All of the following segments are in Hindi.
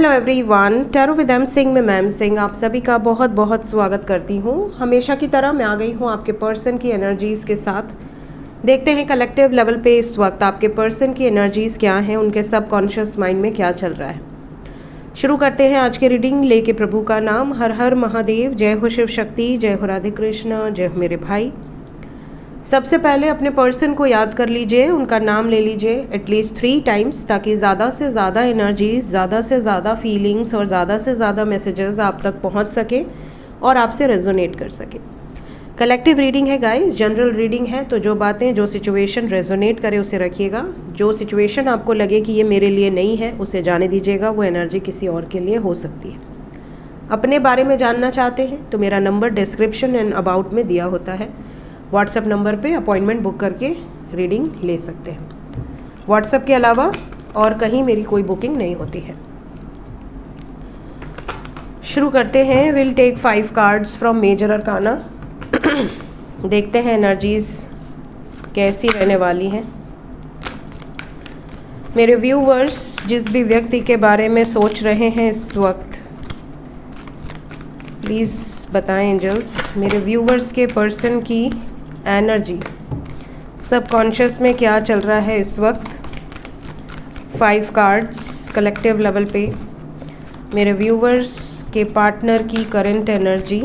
Hello everyone, tarot with M Singh में मैम सिंह आप सभी का बहुत बहुत स्वागत करती हूँ। हमेशा की तरह मैं आ गई हूँ आपके पर्सन की एनर्जीज़ के साथ। देखते हैं कलेक्टिव लेवल पे इस वक्त आपके पर्सन की एनर्जीज़ क्या हैं, उनके सबकॉन्शियस माइंड में क्या चल रहा है। शुरू करते हैं आज की रीडिंग लेके प्रभु का नाम। हर हर महादेव, जय हो शिव शक्ति, जय हो राधे कृष्ण, जय हो मेरे भाई। सबसे पहले अपने पर्सन को याद कर लीजिए, उनका नाम ले लीजिए एटलीस्ट 3 टाइम्स, ताकि ज़्यादा से ज़्यादा एनर्जीज, ज़्यादा से ज़्यादा फीलिंग्स और ज़्यादा से ज़्यादा मैसेजेस आप तक पहुंच सके और आपसे रेजोनेट कर सके। कलेक्टिव रीडिंग है गाइस, जनरल रीडिंग है, तो जो बातें, जो सिचुएशन रेजोनेट करे उसे रखिएगा। जो सिचुएशन आपको लगे कि ये मेरे लिए नहीं है उसे जाने दीजिएगा, वो एनर्जी किसी और के लिए हो सकती है। अपने बारे में जानना चाहते हैं तो मेरा नंबर डिस्क्रिप्शन एंड अबाउट में दिया होता है। व्हाट्सएप नंबर पे अपॉइंटमेंट बुक करके रीडिंग ले सकते हैं। व्हाट्सएप के अलावा और कहीं मेरी कोई बुकिंग नहीं होती है। शुरू करते हैं। Will take 5 cards from major arcana. देखते हैं एनर्जीज कैसी रहने वाली हैं। मेरे व्यूवर्स जिस भी व्यक्ति के बारे में सोच रहे हैं इस वक्त, प्लीज़ बताएं एंजल्स, मेरे व्यूवर्स के पर्सन की एनर्जी सबकॉन्शियस में क्या चल रहा है इस वक्त। 5 कार्ड्स कलेक्टिव लेवल पे मेरे व्यूवर्स के पार्टनर की current energy,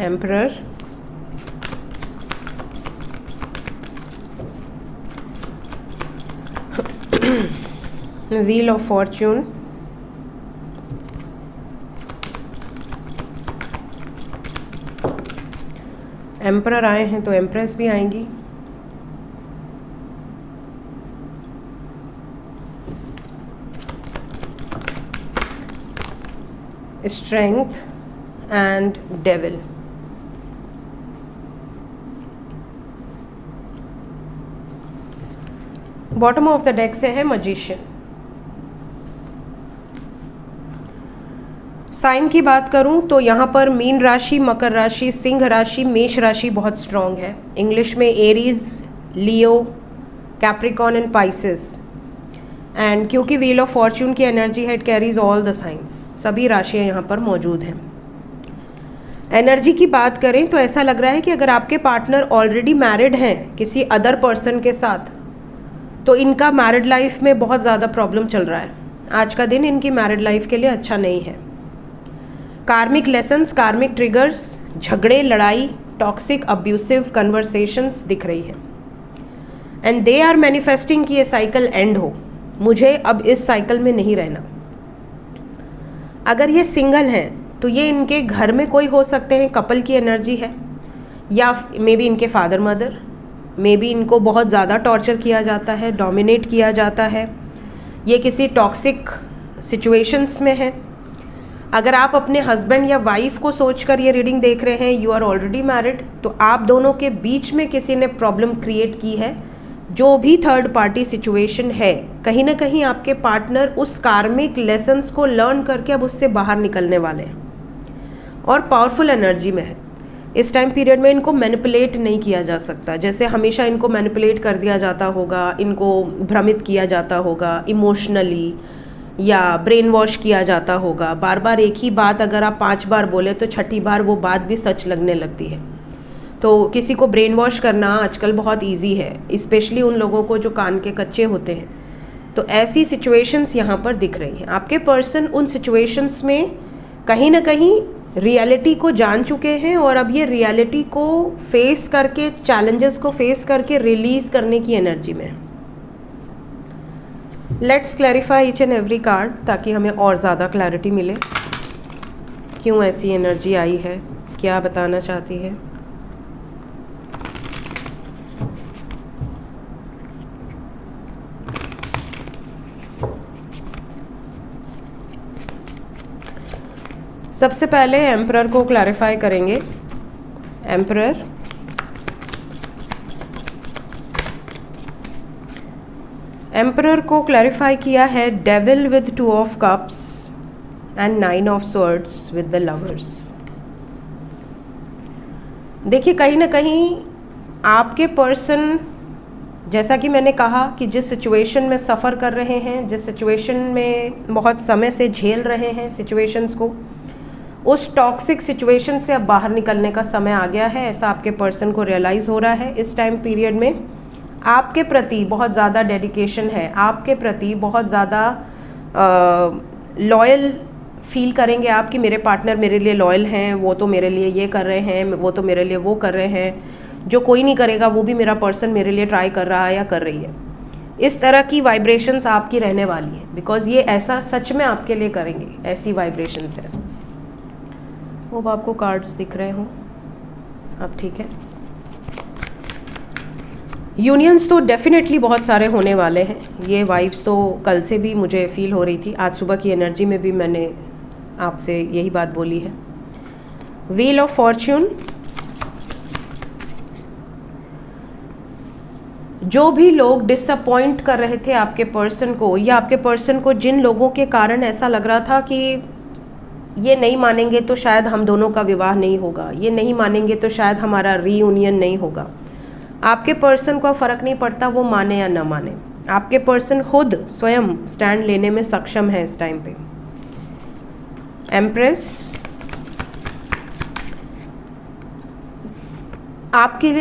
emperor, wheel of Fortune, emperor आए हैं तो एम्प्रेस भी आएंगी। Strength and devil. Bottom of the deck से है मजिशियन। साइन की बात करूं तो यहाँ पर मीन राशि, मकर राशि, सिंह राशि, मेष राशि बहुत स्ट्रॉन्ग है। इंग्लिश में Aries, Leo, Capricorn and Pisces. And क्योंकि व्हील ऑफ फॉर्च्यून की एनर्जी है, it carries all the science, सभी राशियाँ यहाँ पर मौजूद हैं। एनर्जी की बात करें तो ऐसा लग रहा है कि अगर आपके पार्टनर ऑलरेडी मैरिड हैं किसी अदर पर्सन के साथ, तो इनका मैरिड लाइफ में बहुत ज़्यादा प्रॉब्लम चल रहा है। आज का दिन इनकी मैरिड लाइफ के लिए अच्छा नहीं है। कार्मिक लेसन्स, कार्मिक ट्रिगर्स, झगड़े, लड़ाई, टॉक्सिक अब्यूसिव कन्वर्सेशंस दिख रही है। एंड दे आर मैनिफेस्टिंग कि ये साइकिल एंड हो, मुझे अब इस साइकिल में नहीं रहना। अगर ये सिंगल हैं तो ये इनके घर में कोई हो सकते हैं, कपल की एनर्जी है, या मे बी इनके फादर मदर, मे बी इनको बहुत ज़्यादा टॉर्चर किया जाता है, डोमिनेट किया जाता है, ये किसी टॉक्सिक सिचुएशंस में है। अगर आप अपने हस्बैंड या वाइफ को सोचकर ये रीडिंग देख रहे हैं, यू आर ऑलरेडी मैरिड, तो आप दोनों के बीच में किसी ने प्रॉब्लम क्रिएट की है। जो भी थर्ड पार्टी सिचुएशन है, कहीं ना कहीं आपके पार्टनर उस कार्मिक लेसन्स को लर्न करके अब उससे बाहर निकलने वाले हैं और पावरफुल एनर्जी में है। इस टाइम पीरियड में इनको मैनिपुलेट नहीं किया जा सकता, जैसे हमेशा इनको मैनिपुलेट कर दिया जाता होगा, इनको भ्रमित किया जाता होगा इमोशनली, या ब्रेन वॉश किया जाता होगा। बार बार एक ही बात अगर आप 5 बार बोले तो छठी बार वो बात भी सच लगने लगती है। तो किसी को ब्रेन वॉश करना आजकल बहुत इजी है, स्पेशली उन लोगों को जो कान के कच्चे होते हैं। तो ऐसी सिचुएशंस यहाँ पर दिख रही हैं। आपके पर्सन उन सिचुएशंस में कहीं ना कहीं रियलिटी को जान चुके हैं और अब ये रियलिटी को फेस करके, चैलेंजेस को फेस करके रिलीज़ करने की एनर्जी में। Let's clarify each and every card ताकि हमें और ज़्यादा क्लैरिटी मिले। क्यों ऐसी एनर्जी आई है, क्या बताना चाहती है। सबसे पहले एम्परर को क्लैरिफाई करेंगे। एम्परर, एम्परर को क्लैरिफाई किया है devil with 2 of cups and 9 of swords with the lovers. देखिए कहीं ना कहीं आपके पर्सन जैसा कि मैंने कहा कि जिस सिचुएशन में सफ़र कर रहे हैं, जिस सिचुएशन में बहुत समय से झेल रहे हैं सिचुएशंस को, उस टॉक्सिक सिचुएशन से अब बाहर निकलने का समय आ गया है, ऐसा आपके पर्सन को रियलाइज़ हो रहा है। इस टाइम पीरियड में आपके प्रति बहुत ज़्यादा डेडिकेशन है, आपके प्रति बहुत ज़्यादा लॉयल फील करेंगे आप कि मेरे पार्टनर मेरे लिए लॉयल हैं, वो तो मेरे लिए ये कर रहे हैं, वो तो मेरे लिए वो कर रहे हैं, जो कोई नहीं करेगा वो भी मेरा पर्सन मेरे लिए ट्राई कर रहा है या कर रही है। इस तरह की वाइब्रेशंस आपकी रहने वाली है, बिकॉज ये ऐसा सच में आपके लिए करेंगे, ऐसी वाइब्रेशंस है। वो आपको कार्ड्स दिख रहे हों, अब ठीक है। यूनियंस तो डेफिनेटली बहुत सारे होने वाले हैं, ये वाइब्स तो कल से भी मुझे फील हो रही थी, आज सुबह की एनर्जी में भी मैंने आपसे यही बात बोली है। व्हील ऑफ फॉर्च्यून, जो भी लोग डिसअपॉइंट कर रहे थे आपके पर्सन को, या आपके पर्सन को जिन लोगों के कारण ऐसा लग रहा था कि ये नहीं मानेंगे तो शायद हम दोनों का विवाह नहीं होगा, ये नहीं मानेंगे तो शायद हमारा रीयूनियन नहीं होगा, आपके पर्सन को फ़र्क नहीं पड़ता वो माने या ना माने, आपके पर्सन खुद स्वयं स्टैंड लेने में सक्षम है इस टाइम पे। एम्प्रेस, आपकी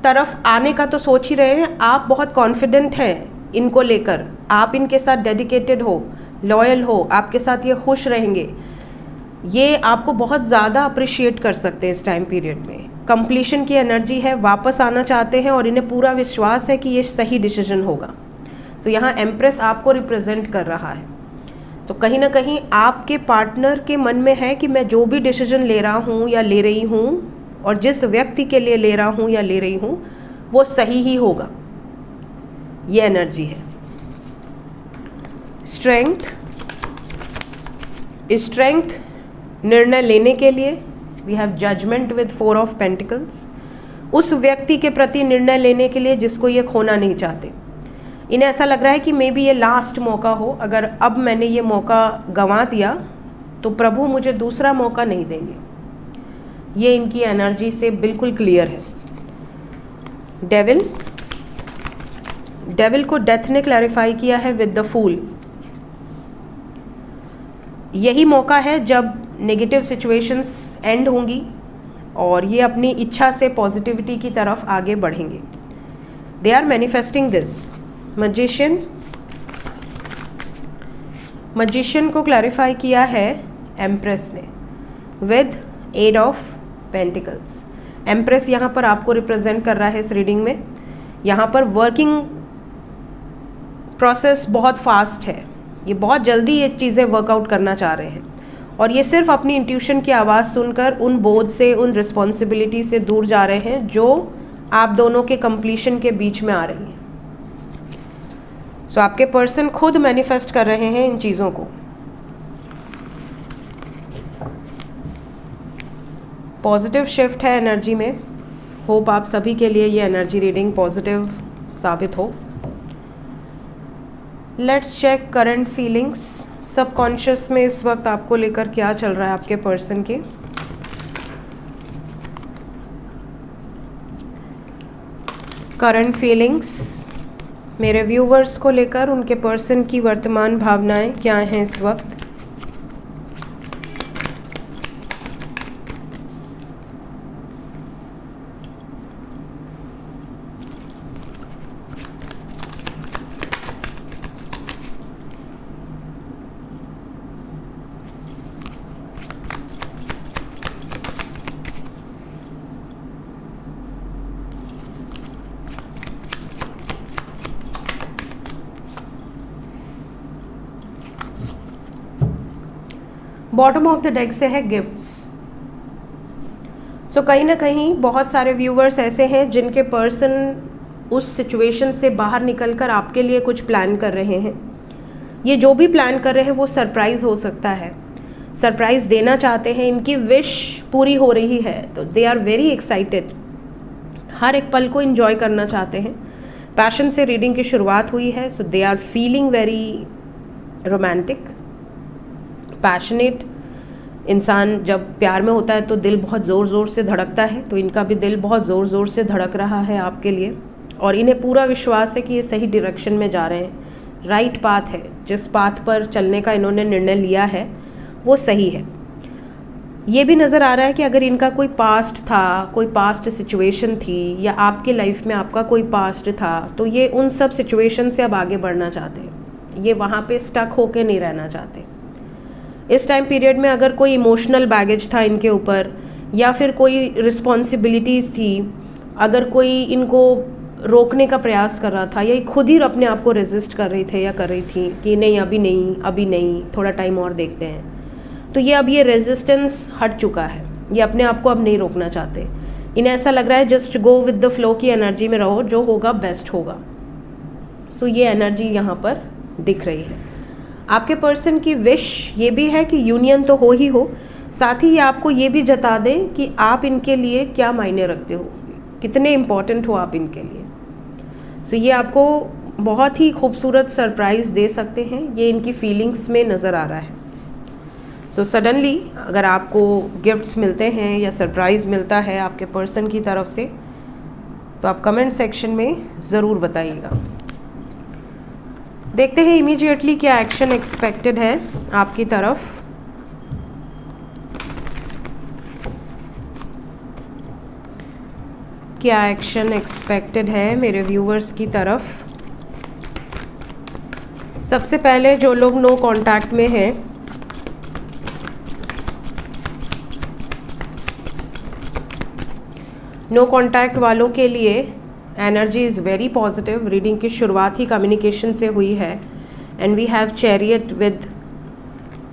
तरफ आने का तो सोच ही रहे हैं, आप बहुत कॉन्फिडेंट हैं इनको लेकर, आप इनके साथ डेडिकेटेड हो, लॉयल हो, आपके साथ ये खुश रहेंगे, ये आपको बहुत ज़्यादा अप्रिशिएट कर सकते हैं इस टाइम पीरियड में। कंप्लीशन की एनर्जी है, वापस आना चाहते हैं और इन्हें पूरा विश्वास है कि ये सही डिसीजन होगा। तो यहाँ एम्प्रेस आपको रिप्रेजेंट कर रहा है, तो कहीं ना कहीं आपके पार्टनर के मन में है कि मैं जो भी डिसीजन ले रहा हूँ या ले रही हूँ, और जिस व्यक्ति के लिए ले रहा हूँ या ले रही हूँ, वो सही ही होगा, ये एनर्जी है। स्ट्रेंथ, स्ट्रेंथ निर्णय लेने के लिए we have judgement with 4 of pentacles, उस व्यक्ति के प्रति निर्णय लेने के लिए जिसको ये खोना नहीं चाहते। इन्हें ऐसा लग रहा है कि मे बी ये लास्ट मौका हो, अगर अब मैंने ये मौका गंवा दिया तो प्रभु मुझे दूसरा मौका नहीं देंगे, ये इनकी एनर्जी से बिल्कुल क्लियर है। डेविल, डेविल को डेथ ने क्लैरिफाई किया है विद द फूल। यही मौका है जब नेगेटिव सिचुएशंस एंड होंगी और ये अपनी इच्छा से पॉजिटिविटी की तरफ आगे बढ़ेंगे। They are manifesting this. Magician, magician को क्लैरिफाई किया है एम्प्रेस ने विद 8 ऑफ पेंटिकल्स। एम्प्रेस यहाँ पर आपको रिप्रेजेंट कर रहा है इस रीडिंग में। यहाँ पर वर्किंग प्रोसेस बहुत फास्ट है, ये बहुत जल्दी ये चीज़ें वर्कआउट करना चाह रहे हैं और ये सिर्फ अपनी इंट्यूशन की आवाज़ सुनकर उन बोझ से, उन रिस्पॉन्सिबिलिटी से दूर जा रहे हैं जो आप दोनों के कंप्लीशन के बीच में आ रही हैं। सो आपके पर्सन खुद मैनिफेस्ट कर रहे हैं इन चीज़ों को। पॉजिटिव शिफ्ट है एनर्जी में। होप आप सभी के लिए ये एनर्जी रीडिंग पॉजिटिव साबित हो। Let's check current feelings. Subconscious में इस वक्त आपको लेकर क्या चल रहा है आपके पर्सन के। करंट फीलिंग्स मेरे व्यूवर्स को लेकर उनके पर्सन की वर्तमान भावनाएं क्या हैं इस वक्त। बॉटम ऑफ द डेक से है गिफ्ट्स। सो कहीं ना कहीं बहुत सारे व्यूवर्स ऐसे हैं जिनके पर्सन उस सिचुएशन से बाहर निकलकर आपके लिए कुछ प्लान कर रहे हैं। ये जो भी प्लान कर रहे हैं वो सरप्राइज़ हो सकता है, सरप्राइज़ देना चाहते हैं, इनकी विश पूरी हो रही है तो दे आर वेरी एक्साइटेड, हर एक पल को एंजॉय करना चाहते हैं। पैशन से रीडिंग की शुरुआत हुई है, so they are feeling very romantic, passionate. इंसान जब प्यार में होता है तो दिल बहुत ज़ोर ज़ोर से धड़कता है, तो इनका भी दिल बहुत ज़ोर ज़ोर से धड़क रहा है आपके लिए और इन्हें पूरा विश्वास है कि ये सही डायरेक्शन में जा रहे हैं, राइट पाथ है, जिस पाथ पर चलने का इन्होंने निर्णय लिया है वो सही है। ये भी नज़र आ रहा है कि अगर इनका कोई पास्ट था, कोई पास्ट सिचुएशन थी, या आपके लाइफ में आपका कोई पास्ट था, तो ये उन सब सिचुएशन से अब आगे बढ़ना चाहते हैं। ये वहाँ पे स्टक होके नहीं रहना चाहते। इस टाइम पीरियड में अगर कोई इमोशनल बैगेज था इनके ऊपर, या फिर कोई रिस्पॉन्सिबिलिटीज़ थी, अगर कोई इनको रोकने का प्रयास कर रहा था, या खुद ही अपने आप को रेजिस्ट कर रही थे या कर रही थी कि नहीं अभी नहीं, थोड़ा टाइम और देखते हैं, तो ये अब ये रेजिस्टेंस हट चुका है। ये अपने आप को अब नहीं रोकना चाहते। इन्हें ऐसा लग रहा है just go with the flow की एनर्जी में रहो, जो होगा बेस्ट होगा। सो ये एनर्जी यहाँ पर दिख रही है। आपके पर्सन की विश ये भी है कि यूनियन तो हो ही हो, साथ ही ये आपको ये भी जता दें कि आप इनके लिए क्या मायने रखते हो, कितने इम्पॉर्टेंट हो आप इनके लिए। सो ये आपको बहुत ही खूबसूरत सरप्राइज़ दे सकते हैं, ये इनकी फीलिंग्स में नज़र आ रहा है। सो सडनली अगर आपको गिफ्ट्स मिलते हैं या सरप्राइज़ मिलता है आपके पर्सन की तरफ से, तो आप कमेंट सेक्शन में ज़रूर बताइएगा। देखते हैं इमीडिएटली क्या एक्शन एक्सपेक्टेड है आपकी तरफ। क्या एक्शन एक्सपेक्टेड है मेरे व्यूवर्स की तरफ। सबसे पहले जो लोग नो कांटेक्ट में हैं, नो कांटेक्ट वालों के लिए energy is very positive. Reading की शुरुआत ही कम्युनिकेशन से हुई है, and we have chariot with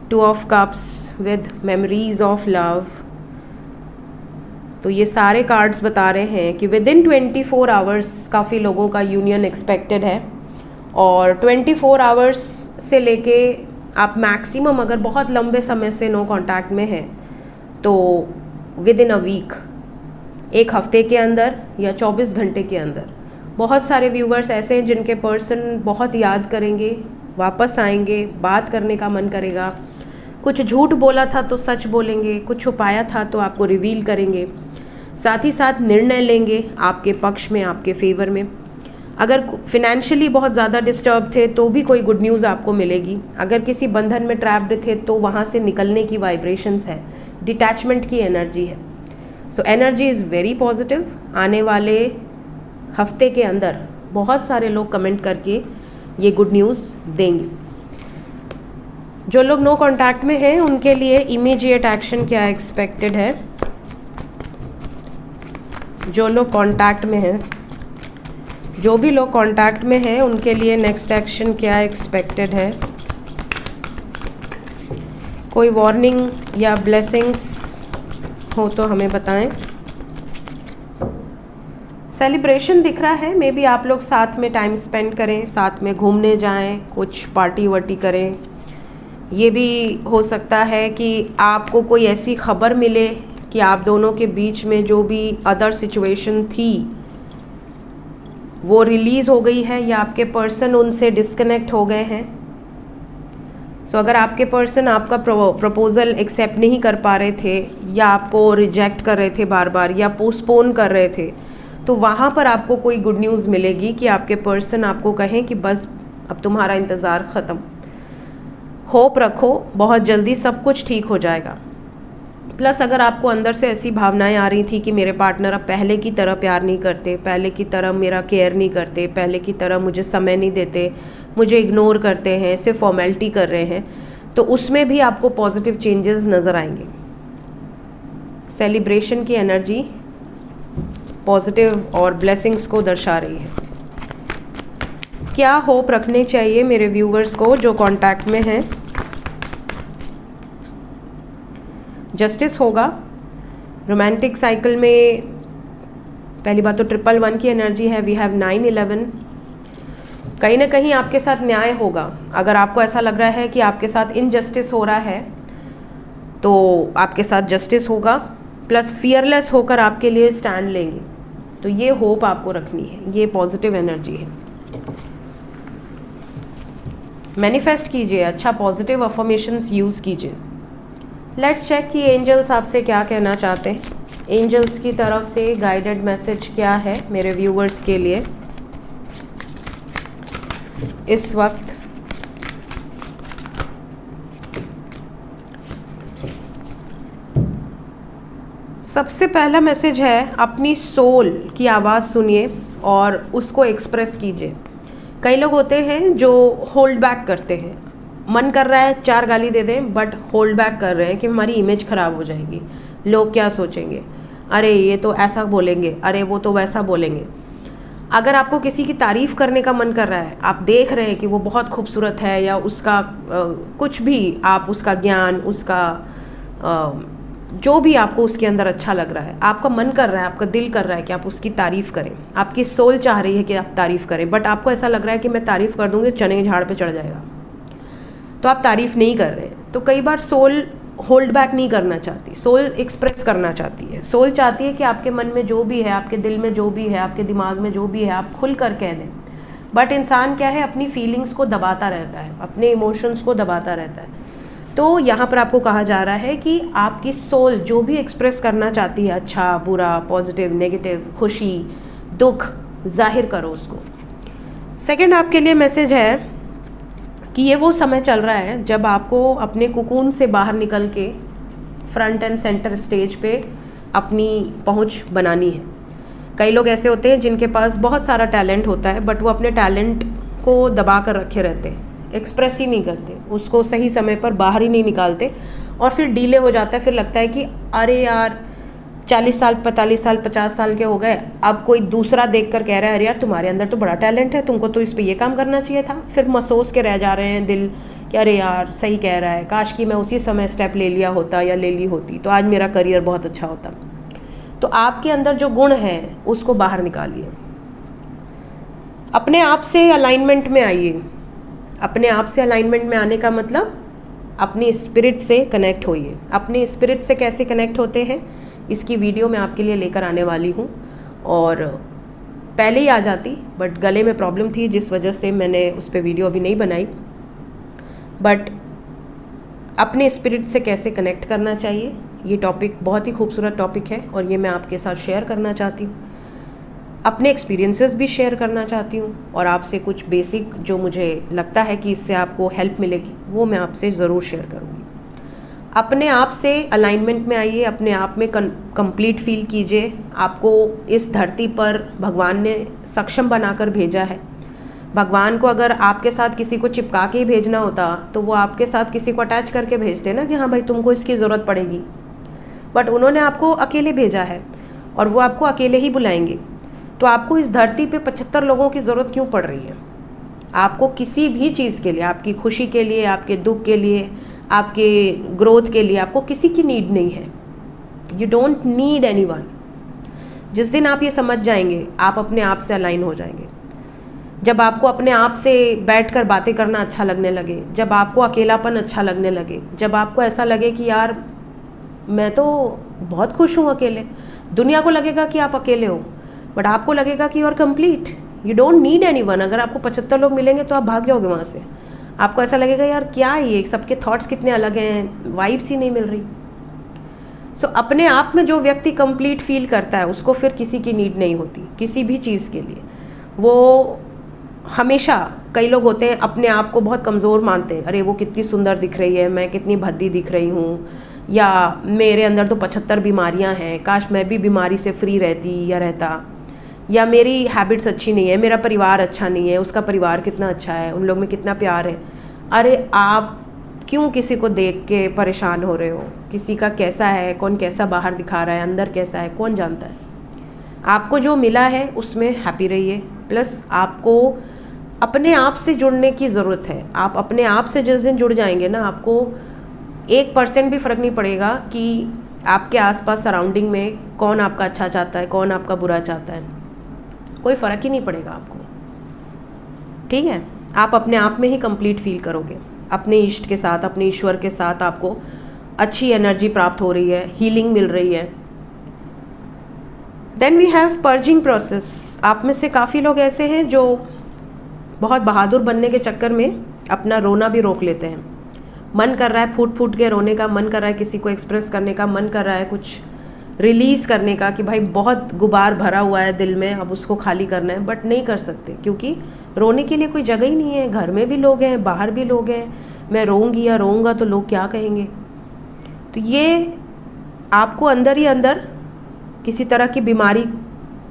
2 of cups with memories of love. तो ये सारे कार्ड्स बता रहे हैं कि विद इन 24 आवर्स काफ़ी लोगों का यूनियन एक्सपेक्टेड है, और 24 आवर्स से लेके आप मैक्सिमम अगर बहुत लंबे समय से नो कांटेक्ट में हैं तो विद इन अ वीक, एक हफ्ते के अंदर या 24 घंटे के अंदर। बहुत सारे व्यूवर्स ऐसे हैं जिनके पर्सन बहुत याद करेंगे, वापस आएंगे, बात करने का मन करेगा। कुछ झूठ बोला था तो सच बोलेंगे, कुछ छुपाया था तो आपको रिवील करेंगे, साथ ही साथ निर्णय लेंगे आपके पक्ष में, आपके फेवर में। अगर फिनेंशियली बहुत ज़्यादा डिस्टर्ब थे तो भी कोई गुड न्यूज़ आपको मिलेगी। अगर किसी बंधन में ट्रैप्ड थे तो वहाँ से निकलने की वाइब्रेशंस है, डिटैचमेंट की एनर्जी है। So energy is very positive. आने वाले हफ्ते के अंदर बहुत सारे लोग कमेंट करके ये गुड न्यूज़ देंगे। जो लोग नो कांटेक्ट में हैं उनके लिए इमीडिएट एक्शन क्या एक्सपेक्टेड है। जो लोग कांटेक्ट में हैं, जो भी लोग कांटेक्ट में हैं उनके लिए नेक्स्ट एक्शन क्या एक्सपेक्टेड है। कोई वार्निंग या ब्लेसिंग्स हो तो हमें बताएं। सेलिब्रेशन दिख रहा है, मे बी आप लोग साथ में टाइम स्पेंड करें, साथ में घूमने जाएं, कुछ पार्टी वार्टी करें। ये भी हो सकता है कि आपको कोई ऐसी खबर मिले कि आप दोनों के बीच में जो भी अदर सिचुएशन थी वो रिलीज़ हो गई है, या आपके पर्सन उनसे डिस्कनेक्ट हो गए हैं। सो अगर आपके पर्सन आपका प्रपोज़ल एक्सेप्ट नहीं कर पा रहे थे, या आपको रिजेक्ट कर रहे थे बार बार, या पोस्टपोन कर रहे थे, तो वहाँ पर आपको कोई गुड न्यूज़ मिलेगी कि आपके पर्सन आपको कहें कि बस अब तुम्हारा इंतज़ार ख़त्म। होप रखो, बहुत जल्दी सब कुछ ठीक हो जाएगा। प्लस अगर आपको अंदर से ऐसी भावनाएं आ रही थी कि मेरे पार्टनर अब पहले की तरह प्यार नहीं करते, पहले की तरह मेरा केयर नहीं करते, पहले की तरह मुझे समय नहीं देते, मुझे इग्नोर करते हैं, सिर्फ फॉर्मेलिटी कर रहे हैं, तो उसमें भी आपको पॉजिटिव चेंजेस नज़र आएंगे। सेलिब्रेशन की एनर्जी पॉजिटिव और ब्लेसिंग्स को दर्शा रही है। क्या होप रखने चाहिए मेरे व्यूवर्स को जो कांटेक्ट में हैं। जस्टिस होगा। रोमांटिक साइकिल में पहली बात तो 111 की एनर्जी है। We have 911। कहीं ना कहीं आपके साथ न्याय होगा। अगर आपको ऐसा लग रहा है कि आपके साथ इनजस्टिस हो रहा है तो आपके साथ जस्टिस होगा, प्लस फियरलेस होकर आपके लिए स्टैंड लेंगे। तो ये होप आपको रखनी है, ये पॉजिटिव एनर्जी है। मैनिफेस्ट कीजिए, अच्छा पॉजिटिव अफर्मेशंस यूज़ कीजिए। लेट्स चेक कि एंजल्स आपसे क्या कहना चाहते हैं। एंजल्स की तरफ से गाइडेड मैसेज क्या है मेरे व्यूवर्स के लिए। इस वक्त सबसे पहला मैसेज है, अपनी सोल की आवाज़ सुनिए और उसको एक्सप्रेस कीजिए। कई लोग होते हैं जो होल्ड बैक करते हैं, मन कर रहा है 4 गाली दे दें बट होल्ड बैक कर रहे हैं कि हमारी इमेज ख़राब हो जाएगी, लोग क्या सोचेंगे, अरे ये तो ऐसा बोलेंगे, अरे वो तो वैसा बोलेंगे। अगर आपको किसी की तारीफ़ करने का मन कर रहा है, आप देख रहे हैं कि वो बहुत खूबसूरत है या उसका कुछ भी, आप उसका ज्ञान, उसका जो भी आपको उसके अंदर अच्छा लग रहा है, आपका मन कर रहा है, आपका दिल कर रहा है कि आप उसकी तारीफ़ करें, आपकी सोल चाह रही है कि आप तारीफ़ करें, बट आपको ऐसा लग रहा है कि मैं तारीफ़ कर दूंगी चने के झाड़ पे चढ़ जाएगा, तो आप तारीफ़ नहीं कर रहे हैं। तो कई बार सोल होल्ड बैक नहीं करना चाहती, सोल एक्सप्रेस करना चाहती है। सोल चाहती है कि आपके मन में जो भी है, आपके दिल में जो भी है, आपके दिमाग में जो भी है, आप खुल कर कह दें। बट इंसान क्या है, अपनी फीलिंग्स को दबाता रहता है, अपने इमोशंस को दबाता रहता है। तो यहाँ पर आपको कहा जा रहा है कि आपकी सोल जो भी एक्सप्रेस करना चाहती है, अच्छा बुरा, पॉजिटिव नेगेटिव, खुशी दुख, जाहिर करो उसको। सेकंड आपके लिए मैसेज है कि ये वो समय चल रहा है जब आपको अपने कुकून से बाहर निकल के फ्रंट एंड सेंटर स्टेज पे अपनी पहुंच बनानी है। कई लोग ऐसे होते हैं जिनके पास बहुत सारा टैलेंट होता है बट वो अपने टैलेंट को दबा कर रखे रहते हैं, एक्सप्रेस ही नहीं करते, उसको सही समय पर बाहर ही नहीं निकालते और फिर डीले हो जाता है। फिर लगता है कि अरे यार 40 साल 45 साल 50 साल के हो गए, अब कोई दूसरा देख कर कह रहा है अरे यार तुम्हारे अंदर तो बड़ा टैलेंट है, तुमको तो इस पे ये काम करना चाहिए था। फिर महसूस के रह जा रहे हैं दिल कि अरे यार सही कह रहा है, काश कि मैं उसी समय स्टेप ले लिया होता या ले ली होती तो आज मेरा करियर बहुत अच्छा होता। तो आपके अंदर जो गुण है उसको बाहर निकालिए, अपने आप से अलाइनमेंट में आइए। अपने आप से अलाइनमेंट में आने का मतलब अपनी स्पिरिट से कनेक्ट होइए। अपनी स्पिरिट से कैसे कनेक्ट होते हैं इसकी वीडियो मैं आपके लिए लेकर आने वाली हूँ, और पहले ही आ जाती बट गले में प्रॉब्लम थी जिस वजह से मैंने उस पर वीडियो अभी नहीं बनाई। बट अपने स्पिरिट से कैसे कनेक्ट करना चाहिए ये टॉपिक बहुत ही खूबसूरत टॉपिक है और ये मैं आपके साथ शेयर करना चाहती हूँ। अपने एक्सपीरियंसेस भी शेयर करना चाहती हूँ और आपसे कुछ बेसिक जो मुझे लगता है कि इससे आपको हेल्प मिलेगी वो मैं आपसे ज़रूर शेयर करूँगी। अपने आप से अलाइनमेंट में आइए, अपने आप में कंप्लीट फील कीजिए। आपको इस धरती पर भगवान ने सक्षम बनाकर भेजा है। भगवान को अगर आपके साथ किसी को चिपका के ही भेजना होता तो वो आपके साथ किसी को अटैच करके भेजते ना कि हाँ भाई तुमको इसकी ज़रूरत पड़ेगी, बट उन्होंने आपको अकेले भेजा है और वो आपको अकेले ही बुलाएंगे। तो आपको इस धरती पे 75 लोगों की ज़रूरत क्यों पड़ रही है? आपको किसी भी चीज़ के लिए, आपकी खुशी के लिए, आपके दुख के लिए, आपके ग्रोथ के लिए आपको किसी की नीड नहीं है। You don't need anyone. जिस दिन आप ये समझ जाएंगे आप अपने आप से अलाइन हो जाएंगे। जब आपको अपने आप से बैठकर बातें करना अच्छा लगने लगे, जब आपको अकेलापन अच्छा लगने लगे, जब आपको ऐसा लगे कि यार मैं तो बहुत खुश हूँ अकेले, दुनिया को लगेगा कि आप अकेले हो बट आपको लगेगा कि you are complete, you don't need anyone. अगर आपको 75 लोग मिलेंगे तो आप भाग जाओगे वहाँ से। आपको ऐसा लगेगा यार क्या है ये, सबके थॉट्स कितने अलग हैं, वाइब्स ही नहीं मिल रही। सो अपने आप में जो व्यक्ति कंप्लीट फील करता है उसको फिर किसी की नीड नहीं होती किसी भी चीज़ के लिए। वो हमेशा, कई लोग होते हैं अपने आप को बहुत कमज़ोर मानते हैं, अरे वो कितनी सुंदर दिख रही है, मैं कितनी भद्दी दिख रही हूँ, या मेरे अंदर तो 75 बीमारियाँ हैं, काश मैं भी बीमारी से फ्री रहती या रहता, या मेरी हैबिट्स अच्छी नहीं है, मेरा परिवार अच्छा नहीं है, उसका परिवार कितना अच्छा है, उन लोग में कितना प्यार है। अरे आप क्यों किसी को देख के परेशान हो रहे हो? किसी का कैसा है, कौन कैसा बाहर दिखा रहा है, अंदर कैसा है, कौन जानता है? आपको जो मिला है उसमें हैप्पी रहिए। प्लस आपको अपने आप से जुड़ने की ज़रूरत है। आप अपने आप से जिस दिन जुड़ जाएंगे ना, आपको 1% भी फ़र्क नहीं पड़ेगा कि आपके आसपास सराउंडिंग में कौन आपका अच्छा चाहता है, कौन आपका बुरा चाहता है, कोई फ़र्क ही नहीं पड़ेगा आपको। ठीक है, आप अपने आप में ही कंप्लीट फील करोगे। अपने इष्ट के साथ, अपने ईश्वर के साथ आपको अच्छी एनर्जी प्राप्त हो रही है, हीलिंग मिल रही है। Then we have purging process. आप में से काफ़ी लोग ऐसे हैं जो बहुत बहादुर बनने के चक्कर में अपना रोना भी रोक लेते हैं। मन कर रहा है फूट फूट के रोने का, मन कर रहा है किसी को एक्सप्रेस करने का, मन कर रहा है कुछ रिलीज़ करने का कि भाई बहुत गुबार भरा हुआ है दिल में, अब उसको खाली करना है, बट नहीं कर सकते क्योंकि रोने के लिए कोई जगह ही नहीं है। घर में भी लोग हैं, बाहर भी लोग हैं, मैं रोऊंगी या रोऊंगा तो लोग क्या कहेंगे। तो ये आपको अंदर ही अंदर किसी तरह की बीमारी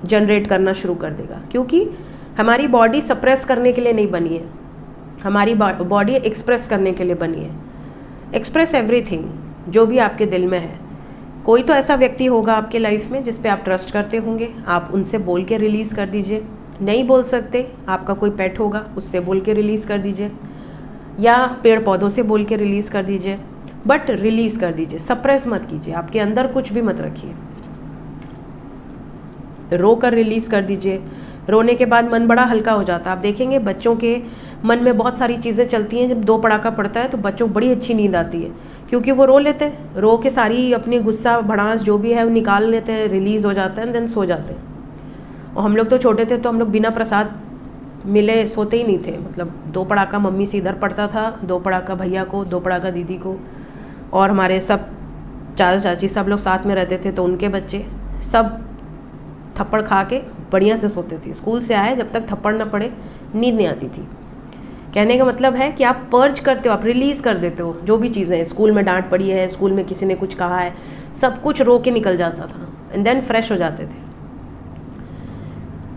जनरेट करना शुरू कर देगा, क्योंकि हमारी बॉडी सप्रेस करने के लिए नहीं बनी है, हमारी बॉडी एक्सप्रेस करने के लिए बनी है। एक्सप्रेस एवरीथिंग जो भी आपके दिल में है। कोई तो ऐसा व्यक्ति होगा आपके लाइफ में जिस पे आप ट्रस्ट करते होंगे, आप उनसे बोल के रिलीज़ कर दीजिए। नहीं बोल सकते, आपका कोई पेट होगा, उससे बोल के रिलीज़ कर दीजिए, या पेड़ पौधों से बोल के रिलीज़ कर दीजिए, बट रिलीज़ कर दीजिए, सप्रेस मत कीजिए, आपके अंदर कुछ भी मत रखिए। रो कर रिलीज़ कर दीजिए। रोने के बाद मन बड़ा हल्का हो जाता है। आप देखेंगे बच्चों के मन में बहुत सारी चीज़ें चलती हैं, जब दो पड़ाका पड़ता है तो बच्चों को बड़ी अच्छी नींद आती है, क्योंकि वो रो लेते हैं, रो के सारी अपनी गुस्सा भड़ास जो भी है वो निकाल लेते हैं, रिलीज़ हो जाता है, देन सो जाते हैं। और हम लोग तो छोटे थे तो हम लोग बिना प्रसाद मिले सोते ही नहीं थे। मतलब 2 पड़ाका मम्मी से इधर पड़ता था, 2 पड़ाका भैया को, 2 पड़ाका दीदी को, और हमारे सब चाचा चाची सब लोग साथ में रहते थे, तो उनके बच्चे सब थप्पड़ खा के बढ़िया से सोते थे। स्कूल से आए जब तक थप्पड़ ना पड़े नींद नहीं आती थी। कहने का मतलब है कि आप पर्ज करते हो, आप रिलीज़ कर देते हो जो भी चीज़ें हैं। स्कूल में डांट पड़ी है, स्कूल में किसी ने कुछ कहा है, सब कुछ रो के निकल जाता था, एंड देन फ्रेश हो जाते थे।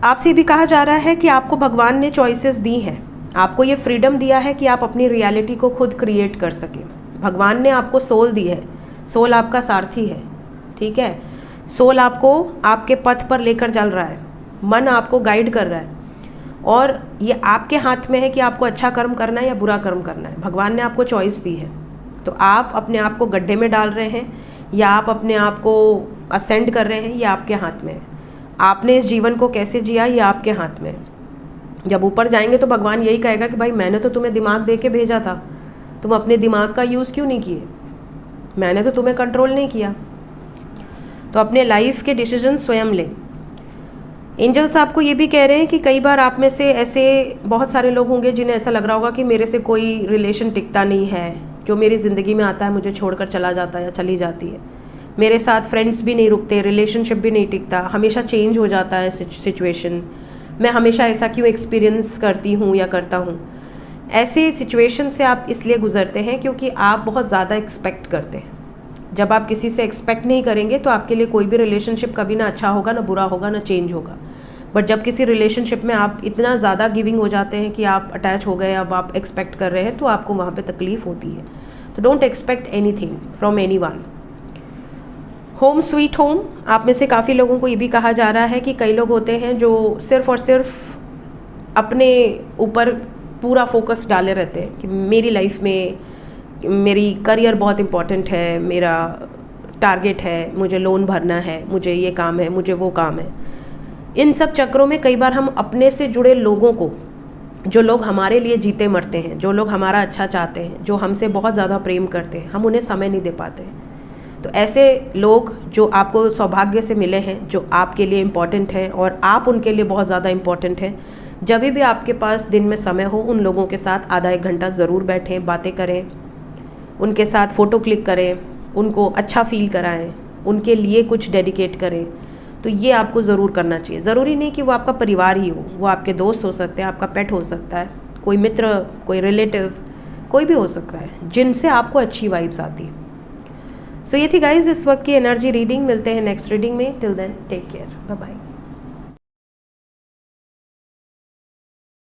आपसे भी कहा जा रहा है कि आपको भगवान ने चॉइसेस दी हैं, आपको ये फ्रीडम दिया है कि आप अपनी रियलिटी को खुद क्रिएट कर सकें। भगवान ने आपको सोल दी है, सोल आपका सारथी है, ठीक है। सोल आपको आपके पथ पर लेकर चल रहा है, मन आपको गाइड कर रहा है, और ये आपके हाथ में है कि आपको अच्छा कर्म करना है या बुरा कर्म करना है। भगवान ने आपको चॉइस दी है, तो आप अपने आप को गड्ढे में डाल रहे हैं या आप अपने आप को असेंड कर रहे हैं, ये आपके हाथ में है। आपने इस जीवन को कैसे जिया ये आपके हाथ में है। जब ऊपर जाएंगे तो भगवान यही कहेगा कि भाई मैंने तो तुम्हें दिमाग दे के भेजा था, तुम अपने दिमाग का यूज़ क्यों नहीं किए, मैंने तो तुम्हें कंट्रोल नहीं किया। तो अपने लाइफ के डिसीजन स्वयं लें। एंजल्स आपको ये भी कह रहे हैं कि कई बार आप में से ऐसे बहुत सारे लोग होंगे जिन्हें ऐसा लग रहा होगा कि मेरे से कोई रिलेशन टिकता नहीं है, जो मेरी ज़िंदगी में आता है मुझे छोड़कर चला जाता है या चली जाती है, मेरे साथ फ्रेंड्स भी नहीं रुकते, रिलेशनशिप भी नहीं टिकता, हमेशा चेंज हो जाता है सिचुएशन, मैं हमेशा ऐसा क्यों एक्सपीरियंस करती हूँ या करता हूँ। ऐसे सिचुएशन से आप इसलिए गुजरते हैं क्योंकि आप बहुत ज़्यादा एक्सपेक्ट करते हैं। जब आप किसी से एक्सपेक्ट नहीं करेंगे तो आपके लिए कोई भी रिलेशनशिप कभी ना अच्छा होगा, ना बुरा होगा, ना चेंज होगा। बट जब किसी रिलेशनशिप में आप इतना ज़्यादा गिविंग हो जाते हैं कि आप अटैच हो गए, अब आप एक्सपेक्ट कर रहे हैं, तो आपको वहाँ पे तकलीफ़ होती है। तो don't expect anything from anyone. Home sweet home, आप में से काफ़ी लोगों को ये भी कहा जा रहा है कि कई लोग होते हैं जो सिर्फ़ और सिर्फ अपने ऊपर पूरा फोकस डाले रहते हैं कि मेरी लाइफ में मेरी करियर बहुत इम्पॉर्टेंट है, मेरा टारगेट है, मुझे लोन भरना है, मुझे ये काम है, मुझे वो काम है। इन सब चक्रों में कई बार हम अपने से जुड़े लोगों को, जो लोग हमारे लिए जीते मरते हैं, जो लोग हमारा अच्छा चाहते हैं, जो हमसे बहुत ज़्यादा प्रेम करते हैं, हम उन्हें समय नहीं दे पाते हैं। तो ऐसे लोग जो आपको सौभाग्य से मिले हैं, जो आपके लिए इम्पॉर्टेंट हैं और आप उनके लिए बहुत ज़्यादा इम्पॉर्टेंट हैं, जब भी आपके पास दिन में समय हो उन लोगों के साथ आधा 1 घंटा ज़रूर बैठें, बातें करें, उनके साथ फ़ोटो क्लिक करें, उनको अच्छा फील कराएं, उनके लिए कुछ डेडिकेट करें। तो ये आपको ज़रूर करना चाहिए। ज़रूरी नहीं कि वो आपका परिवार ही हो, वो आपके दोस्त हो सकते हैं, आपका पेट हो सकता है, कोई मित्र, कोई रिलेटिव, कोई भी हो सकता है जिनसे आपको अच्छी वाइब्स आती है। सो ये थी गाइज इस वक्त की एनर्जी रीडिंग। मिलते हैं नेक्स्ट रीडिंग में। Till then take care, bye bye.